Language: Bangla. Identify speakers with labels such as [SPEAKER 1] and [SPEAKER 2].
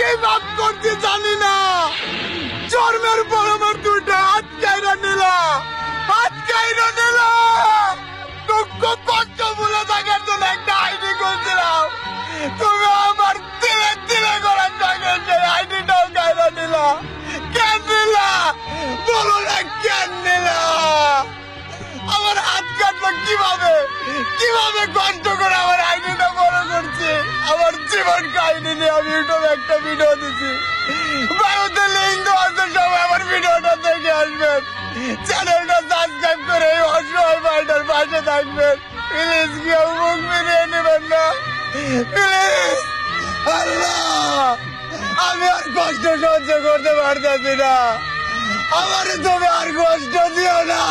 [SPEAKER 1] কি বাপ করতে জানি না, জন্মের পর আমার দুইটা হাত কাইরা নিলা, হাত কাইরা নিলা। দুঃখ কষ্ট ভুলে থাকার জন্য একটা আইডি করছিলাম, তুমি আমার তিলে তিলে করার টাকা সেই আইডিটাও কাইরা নিলা। কেন নিলা বলো না, কেন নিলা? আমার হাত কাটলো কিভাবে, কিভাবে কষ্ট করে আমার আইডিটা বড় করছি। আমার জীবন কাহিনী নিয়ে আমি ইউটিউবে একটা ভিডিও দিচ্ছি, ভারতের লিঙ্ক আছে, সবাই আমার ভিডিওটা দেখে আসবেন। চ্যানেলটা সাবস্ক্রাইব করে এই অসহায় ভাইটার পাশে থাকবেন। প্লিজ কেউ মুখ ফিরিয়ে নেবেন না, প্লিজ। আল্লাহ, আমি আর কষ্ট সহ্য করতে পারতেছি না, আমার তুমি আর কষ্ট দিও না।